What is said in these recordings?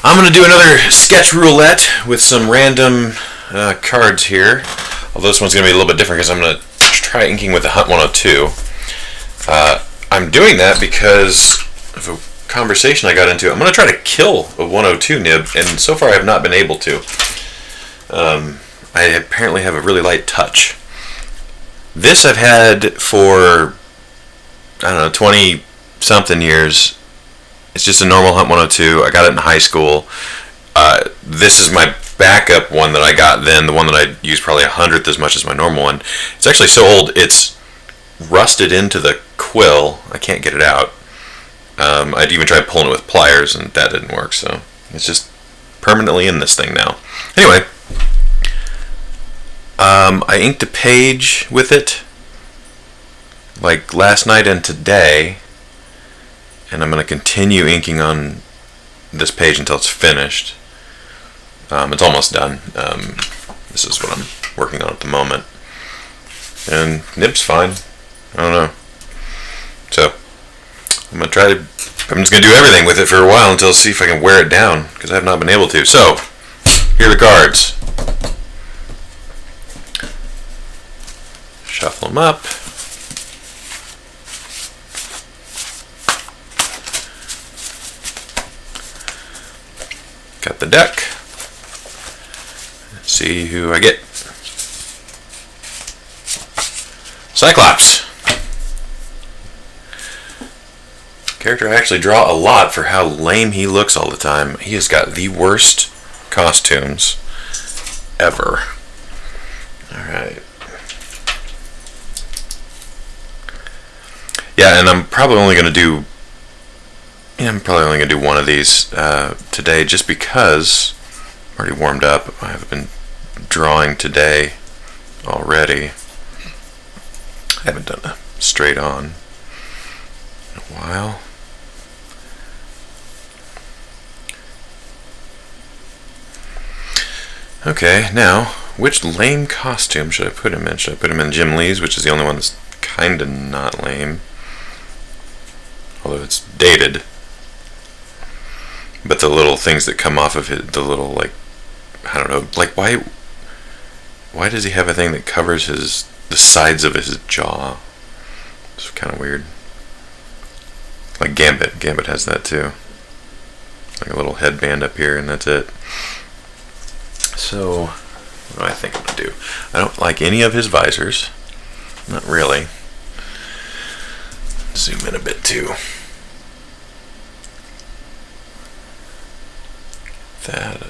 I'm going to do another sketch roulette with some random cards here. Although this one's going to be a little bit different because I'm going to try inking with the Hunt 102. I'm doing that because of a conversation I got into. I'm going to try to kill a 102 nib, and so far I have not been able to. I apparently have a really light touch. This I've had for, 20 something years. It's just a normal Hunt 102. I got it in high school. This is my backup one that I got then, the one that I used probably 100th as much as my normal one. It's actually so old, it's rusted into the quill. I can't get it out. I'd even tried pulling it with pliers, and that didn't work, so it's just permanently in this thing now. Anyway, I inked a page with it, like last night and today, and I'm going to continue inking on this page until it's finished. It's almost done. This is what I'm working on at the moment. And nib's fine. I don't know. So, I'm just going to do everything with it for a while until see if I can wear it down, because I have not been able to. So, here are the cards. Shuffle them up. Got the deck. Let's see who I get. Cyclops. Character I actually draw a lot for how lame he looks all the time. He has got the worst costumes ever. Alright. Yeah, and I'm probably only going to do one of these today, just because I'm already warmed up. I have been drawing today already. I haven't done a straight on in a while. Okay, now, which lame costume should I put him in? Should I put him in Jim Lee's, which is the only one that's kinda not lame? Although it's dated. But the little things that come off of it, the little, like, I don't know, like, why does he have a thing that covers the sides of his jaw? It's kind of weird. Like Gambit. Gambit has that too. Like a little headband up here, and that's it. So, what do I think I'm going to do? I don't like any of his visors. Not really. Zoom in a bit too. That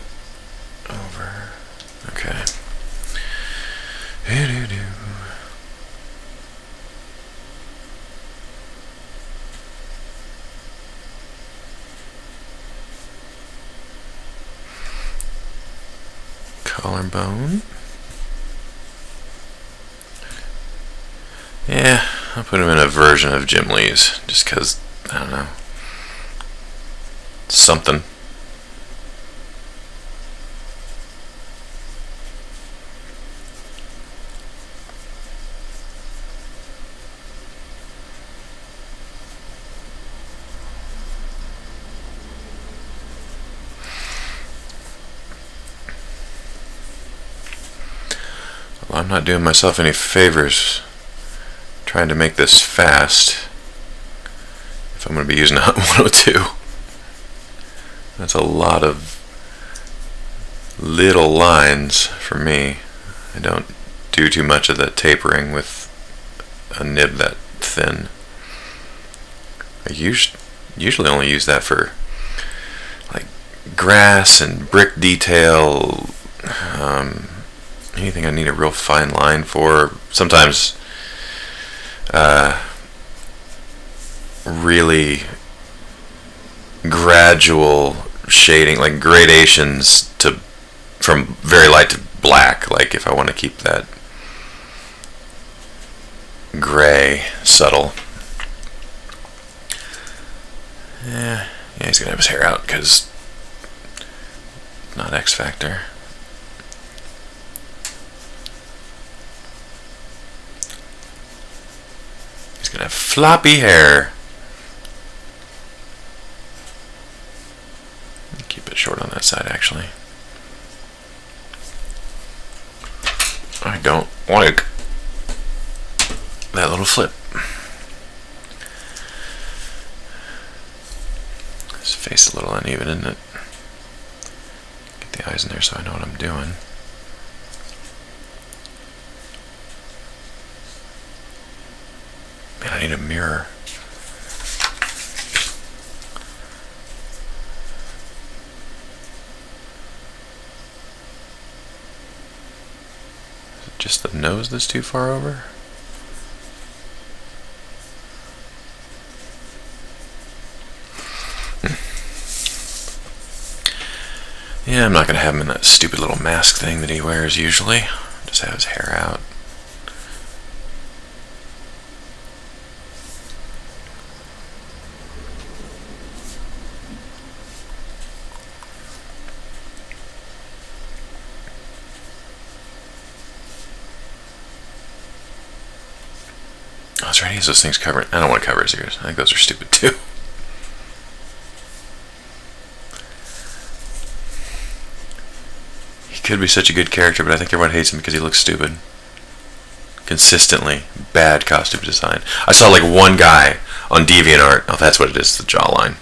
over. Okay. Collarbone. Yeah, I'll put him in a version of Jim Lee's, just because, I don't know, something. Well, I'm not doing myself any favors trying to make this fast if I'm going to be using a Hunt 102. That's a lot of little lines for me. I don't do too much of the tapering with a nib that thin. I usually only use that for like grass and brick detail, anything I need a real fine line for. Sometimes really gradual shading, like gradations from very light to black, like if I want to keep that gray subtle. Yeah, he's gonna have his hair out because not X Factor. He's gonna have floppy hair. Keep it short on that side, actually. I don't like that little flip. This face a little uneven, isn't it? Get the eyes in there so I know what I'm doing. Man, I need a mirror. Is it just the nose that's too far over? Yeah, I'm not going to have him in that stupid little mask thing that he wears usually. Just have his hair out. Oh, that's right, he has those things covered. I don't want to cover his ears. I think those are stupid too. Could be such a good character, but I think everyone hates him because he looks stupid. Consistently bad costume design. I saw like one guy on DeviantArt. Oh, that's what it is, the jawline.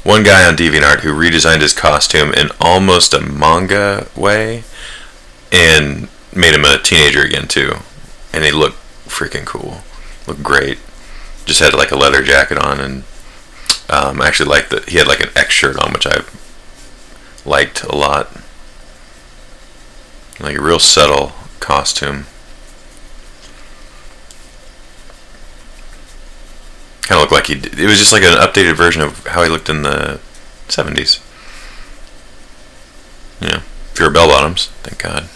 One guy on DeviantArt who redesigned his costume in almost a manga way and made him a teenager again too. And he looked freaking cool. Looked great. Just had like a leather jacket on, and I actually liked that he had like an X shirt on, which I liked a lot. Like a real subtle costume. Kind of looked like it was just like an updated version of how he looked in the 70s. Yeah, fewer bell bottoms, thank God.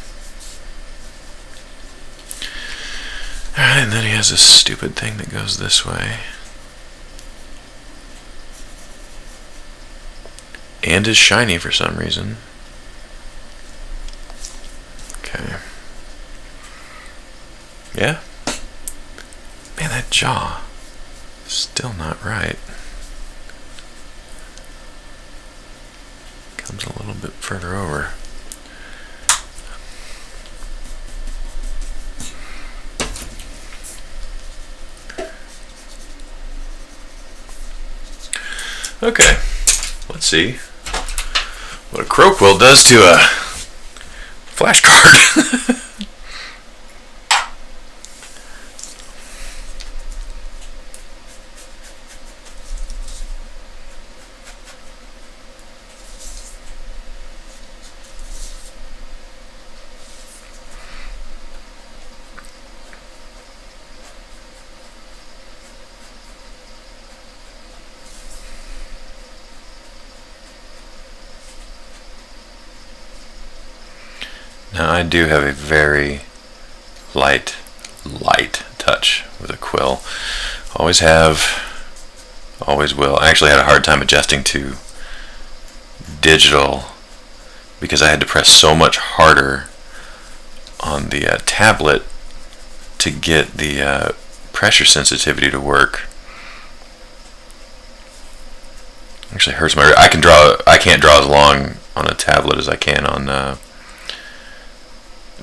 Alright, and then he has this stupid thing that goes this way. And is shiny for some reason. Okay. Yeah? Man, that jaw. Still not right. Comes a little bit further over. Okay. Let's see what a crow quill does to a flashcard. Now I do have a very light touch with a quill. Always have, always will. I actually had a hard time adjusting to digital because I had to press so much harder on the tablet to get the pressure sensitivity to work. Actually hurts my wrist. I can't draw as long on a tablet as I can on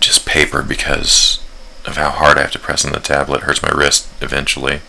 just paper because of how hard I have to press on the tablet. It hurts my wrist eventually.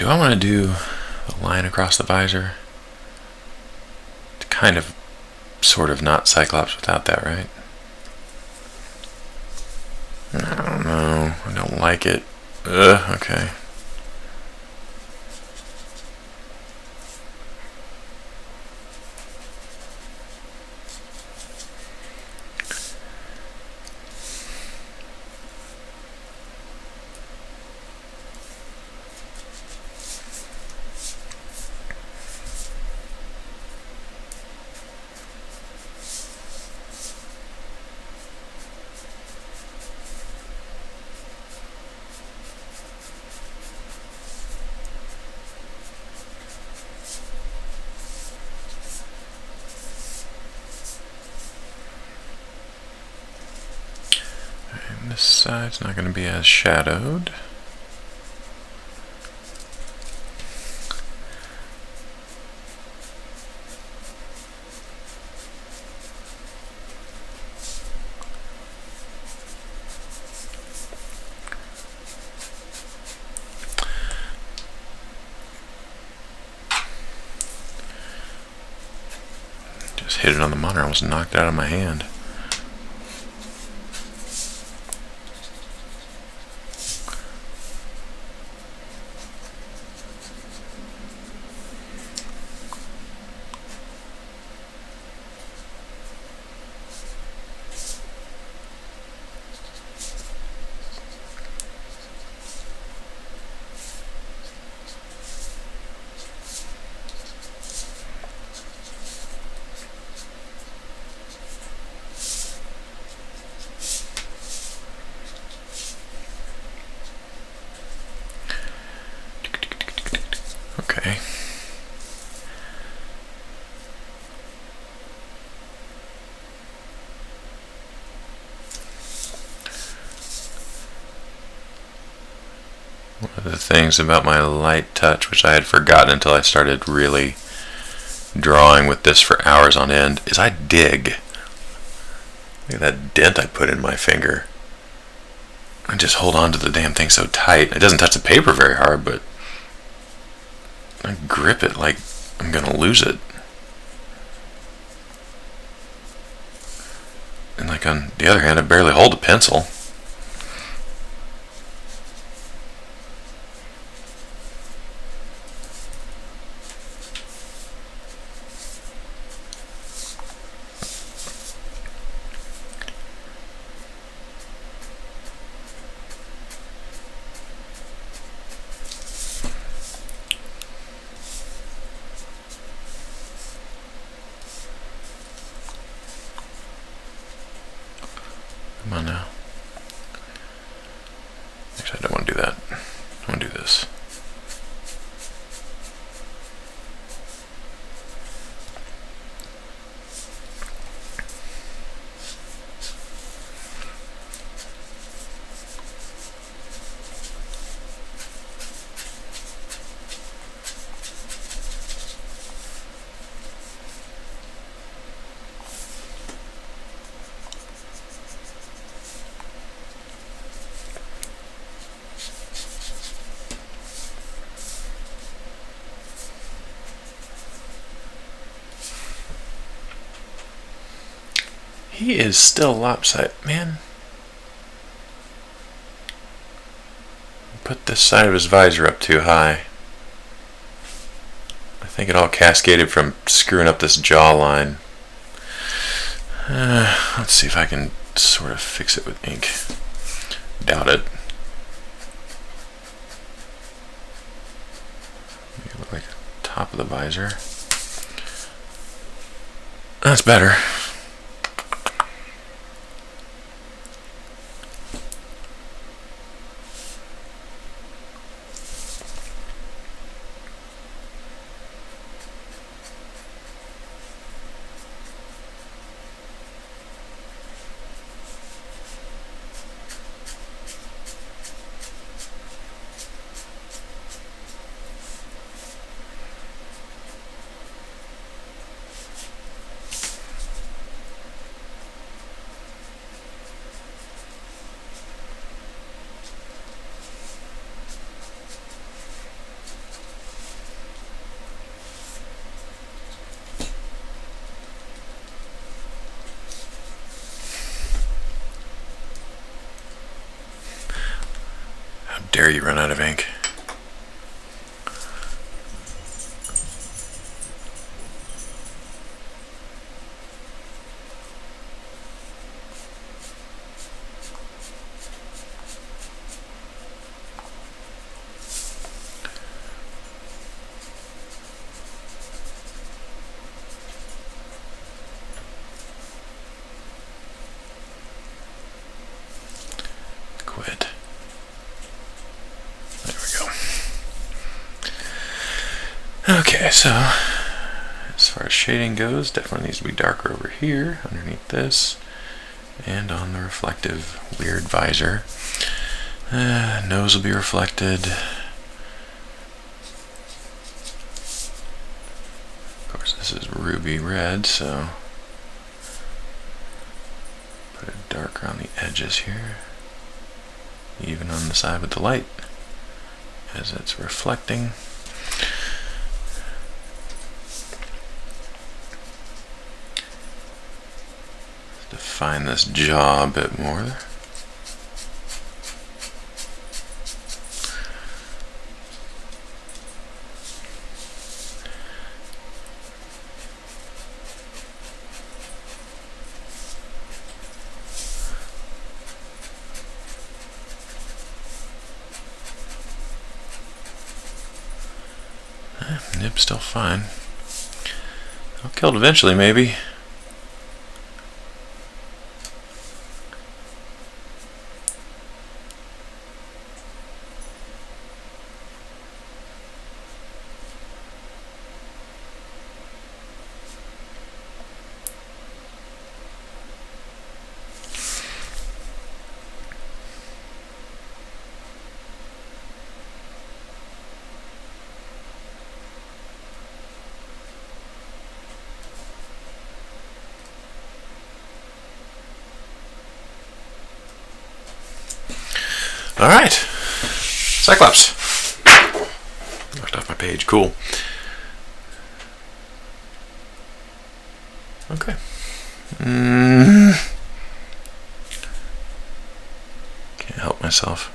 do I want to do a line across the visor? It's kind of, sort of not Cyclops without that, right? I don't know. I don't like it. Okay. This side's not going to be as shadowed. Just hit it on the monitor, almost knocked it out of my hand. Okay. One of the things about my light touch, which I had forgotten until I started really drawing with this for hours on end, is I dig. Look at that dent I put in my finger. I just hold on to the damn thing so tight. It doesn't touch the paper very hard, but I grip it like I'm gonna lose it. And like on the other hand, I barely hold the pencil. Come on now. Actually, I don't want to do that. I want to do this. He is still lopsided, man. Put this side of his visor up too high. I think it all cascaded from screwing up this jawline. Let's see if I can sort of fix it with ink. Doubt it. Make it look like the top of the visor. That's better. dare you run out of ink. Quit. There we go. Okay, so as far as shading goes, definitely needs to be darker over here, underneath this, and on the reflective weird visor. Nose will be reflected. Of course, this is ruby red, so put it darker on the edges here, even on the side with the light as it's reflecting. Define this jaw a bit more. Nib's still fine. I'll kill it eventually, maybe. Alright, Cyclops. Knocked off my page, cool. Okay. Can't help myself.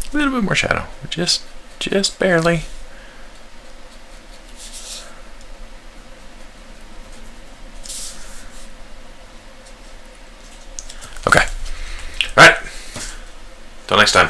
A little bit more shadow, just barely. Okay. All right. Till next time.